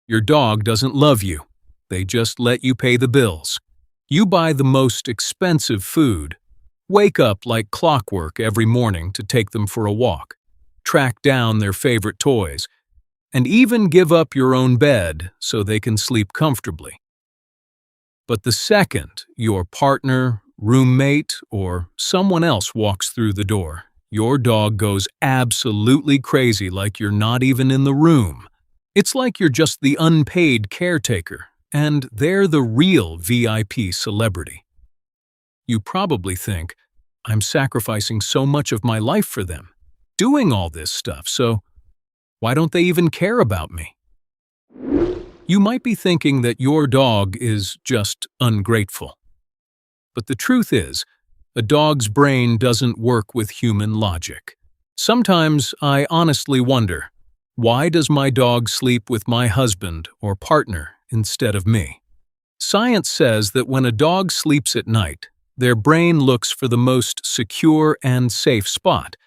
Your dog doesn't love you. They just let you pay the bills. You buy the most expensive food, wake up like clockwork every morning to take them for a walk, track down their favorite toys, and even give up your own bed so they can sleep comfortably. But the second your partner, roommate, or someone else walks through the door, your dog goes absolutely crazy like you're not even in the room. It's like you're just the unpaid caretaker, and they're the real VIP celebrity. You probably think, I'm sacrificing so much of my life for them, doing all this stuff, so why don't they even care about me? You might be thinking that your dog is just ungrateful. But the truth is, a dog's brain doesn't work with human logic. Sometimes I honestly wonder, why does my dog sleep with my husband or partner instead of me? Science says that when a dog sleeps at night, their brain looks for the most secure and safe spot,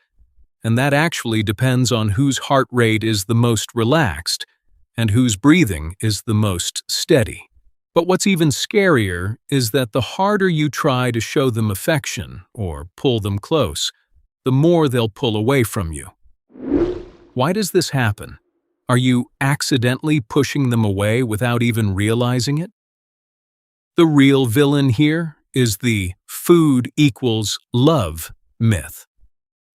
and that actually depends on whose heart rate is the most relaxed and whose breathing is the most steady. But what's even scarier is that the harder you try to show them affection or pull them close, the more they'll pull away from you. Why does this happen? Are you accidentally pushing them away without even realizing it? The real villain here is the food equals love myth.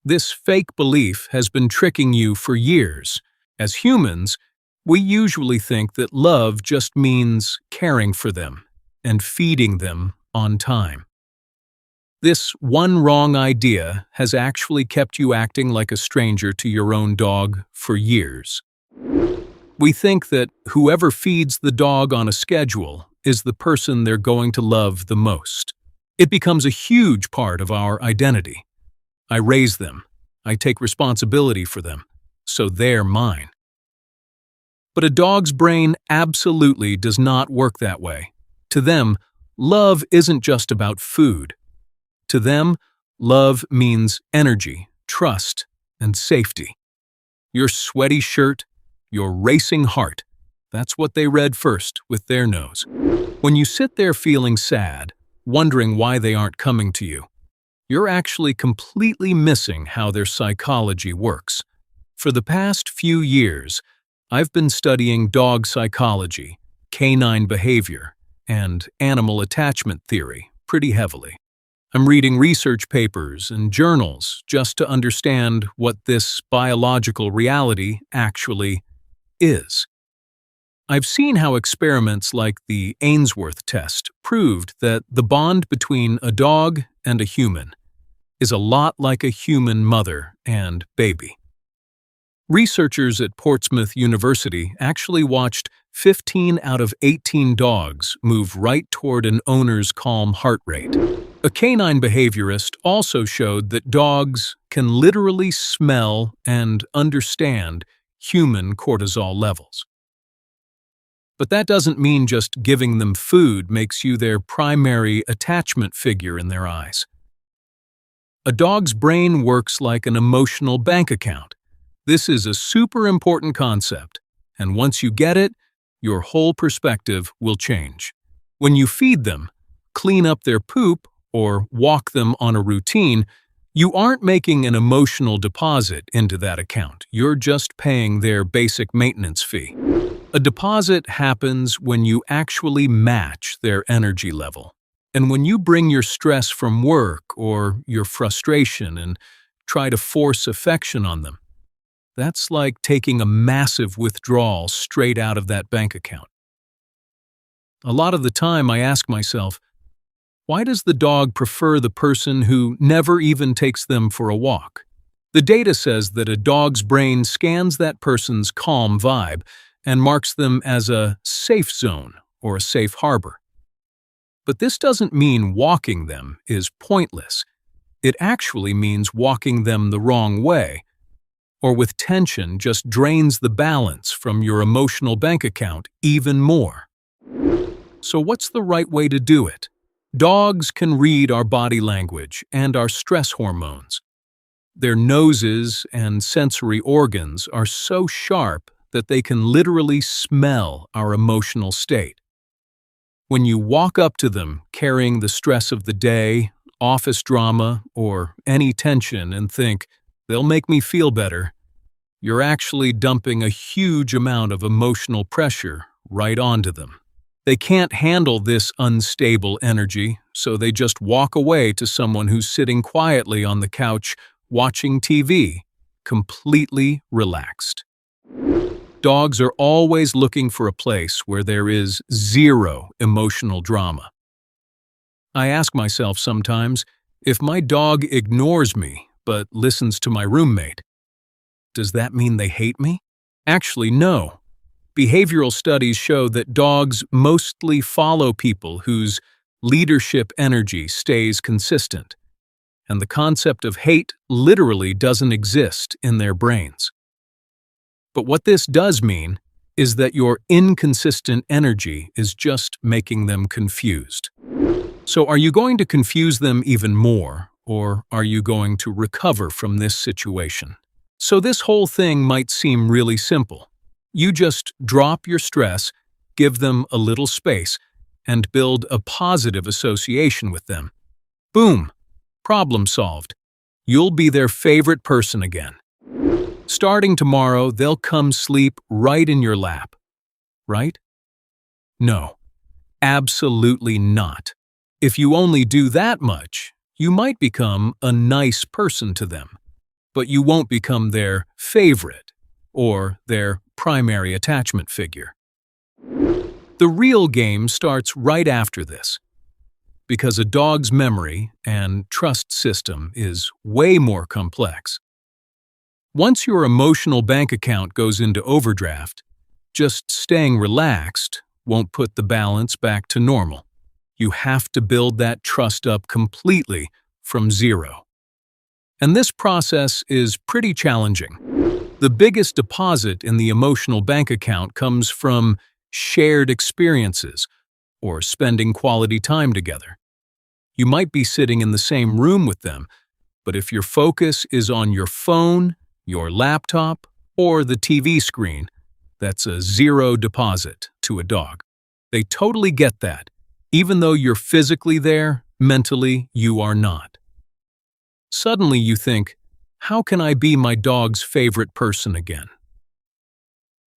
This fake belief has been tricking you for years. As humans, we usually think that love just means caring for them and feeding them on time. This one wrong idea has actually kept you acting like a stranger to your own dog for years. We think that whoever feeds the dog on a schedule is the person they're going to love the most. It becomes a huge part of our identity. I raise them. I take responsibility for them, so they're mine. But a dog's brain absolutely does not work that way. To them, love isn't just about food. To them, love means energy, trust, and safety. Your sweaty shirt, your racing heart, that's what they read first with their nose. When you sit there feeling sad, wondering why they aren't coming to you, you're actually completely missing how their psychology works. For the past few years, I've been studying dog psychology, canine behavior, and animal attachment theory pretty heavily. I'm reading research papers and journals just to understand what this biological reality actually is. I've seen how experiments like the Ainsworth test proved that the bond between a dog and a human is a lot like a human mother and baby. Researchers at Portsmouth University actually watched 15 out of 18 dogs move right toward an owner's calm heart rate. A canine behaviorist also showed that dogs can literally smell and understand human cortisol levels. But that doesn't mean just giving them food makes you their primary attachment figure in their eyes. A dog's brain works like an emotional bank account. This is a super important concept, and once you get it, your whole perspective will change. When you feed them, clean up their poop, or walk them on a routine, you aren't making an emotional deposit into that account. You're just paying their basic maintenance fee. A deposit happens when you actually match their energy level. And when you bring your stress from work or your frustration and try to force affection on them, that's like taking a massive withdrawal straight out of that bank account. A lot of the time I ask myself, why does the dog prefer the person who never even takes them for a walk? The data says that a dog's brain scans that person's calm vibe and marks them as a safe zone or a safe harbor. But this doesn't mean walking them is pointless. It actually means walking them the wrong way, or with tension just drains the balance from your emotional bank account even more. So what's the right way to do it? Dogs can read our body language and our stress hormones. Their noses and sensory organs are so sharp that they can literally smell our emotional state. When you walk up to them carrying the stress of the day, office drama, or any tension and think, "They'll make me feel better," you're actually dumping a huge amount of emotional pressure right onto them. They can't handle this unstable energy, so they just walk away to someone who's sitting quietly on the couch watching TV, completely relaxed. Dogs are always looking for a place where there is zero emotional drama. I ask myself sometimes, if my dog ignores me but listens to my roommate, does that mean they hate me? Actually, no. Behavioral studies show that dogs mostly follow people whose leadership energy stays consistent, and the concept of hate literally doesn't exist in their brains. But what this does mean is that your inconsistent energy is just making them confused. So are you going to confuse them even more, or are you going to recover from this situation? So this whole thing might seem really simple. You just drop your stress, give them a little space, and build a positive association with them. Boom! Problem solved. You'll be their favorite person again. Starting tomorrow, they'll come sleep right in your lap. Right? No, absolutely not. If you only do that much, you might become a nice person to them, but you won't become their favorite or their primary attachment figure. The real game starts right after this, because a dog's memory and trust system is way more complex. Once your emotional bank account goes into overdraft, just staying relaxed won't put the balance back to normal. You have to build that trust up completely from zero. And this process is pretty challenging. The biggest deposit in the emotional bank account comes from shared experiences or spending quality time together. You might be sitting in the same room with them, but if your focus is on your phone, your laptop, or the TV screen, that's a zero deposit to a dog. They totally get that. Even though you're physically there, mentally you are not. Suddenly you think, how can I be my dog's favorite person again?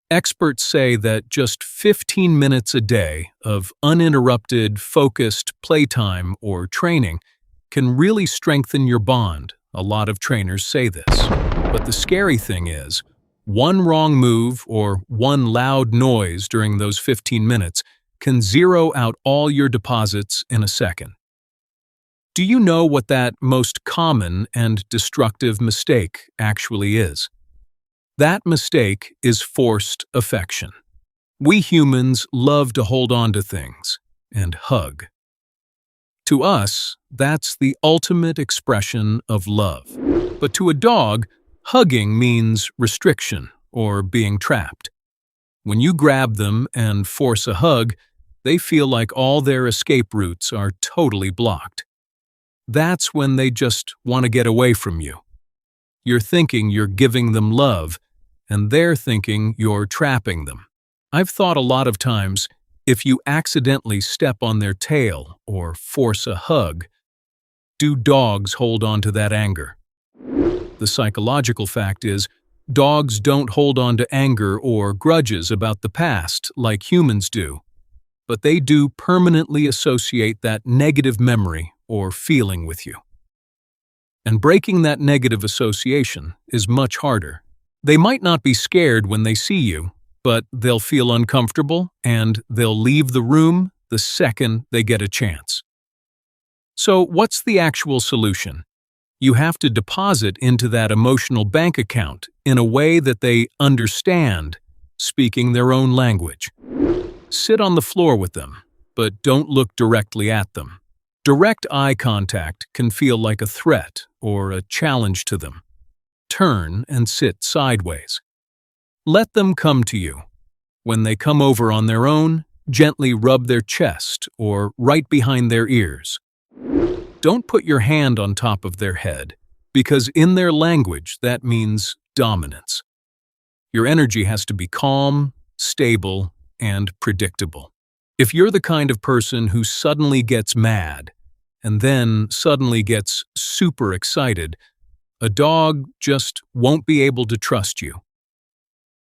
Experts say that just 15 minutes a day of uninterrupted, focused playtime or training can really strengthen your bond. A lot of trainers say this. But the scary thing is, one wrong move or one loud noise during those 15 minutes can zero out all your deposits in a second. Do you know what that most common and destructive mistake actually is? That mistake is forced affection. We humans love to hold on to things and hug. To us, that's the ultimate expression of love. But to a dog, hugging means restriction or being trapped. When you grab them and force a hug, they feel like all their escape routes are totally blocked. That's when they just want to get away from you. You're thinking you're giving them love, and they're thinking you're trapping them. I've thought a lot of times, if you accidentally step on their tail or force a hug, do dogs hold on to that anger? The psychological fact is, dogs don't hold on to anger or grudges about the past like humans do, but they do permanently associate that negative memory or feeling with you. And breaking that negative association is much harder. They might not be scared when they see you, but they'll feel uncomfortable and they'll leave the room the second they get a chance. So what's the actual solution? You have to deposit into that emotional bank account in a way that they understand, speaking their own language. Sit on the floor with them, but don't look directly at them. Direct eye contact can feel like a threat or a challenge to them. Turn and sit sideways. Let them come to you. When they come over on their own, gently rub their chest or right behind their ears. Don't put your hand on top of their head, because in their language that means dominance. Your energy has to be calm, stable, and predictable. If you're the kind of person who suddenly gets mad and then suddenly gets super excited, a dog just won't be able to trust you.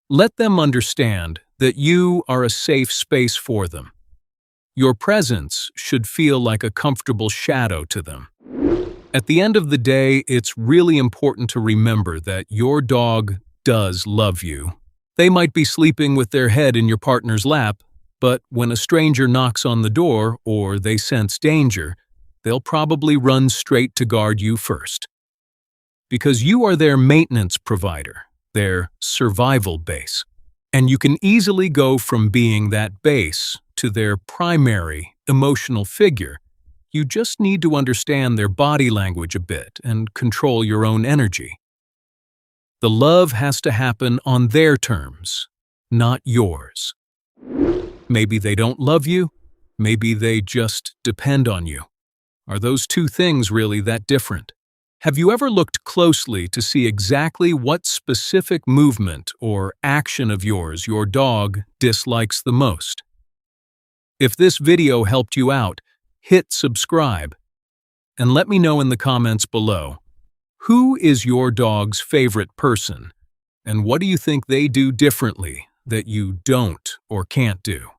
Let them understand that you are a safe space for them. Your presence should feel like a comfortable shadow to them. At the end of the day, it's really important to remember that your dog does love you. They might be sleeping with their head in your partner's lap, but when a stranger knocks on the door or they sense danger, they'll probably run straight to guard you first. Because you are their maintenance provider, their survival base. And you can easily go from being that base to their primary emotional figure. You just need to understand their body language a bit and control your own energy. The love has to happen on their terms, not yours. Maybe they don't love you, maybe they just depend on you. Are those two things really that different? Have you ever looked closely to see exactly what specific movement or action of yours your dog dislikes the most? If this video helped you out, hit subscribe. And let me know in the comments below, who is your dog's favorite person? And what do you think they do differently that you don't or can't do?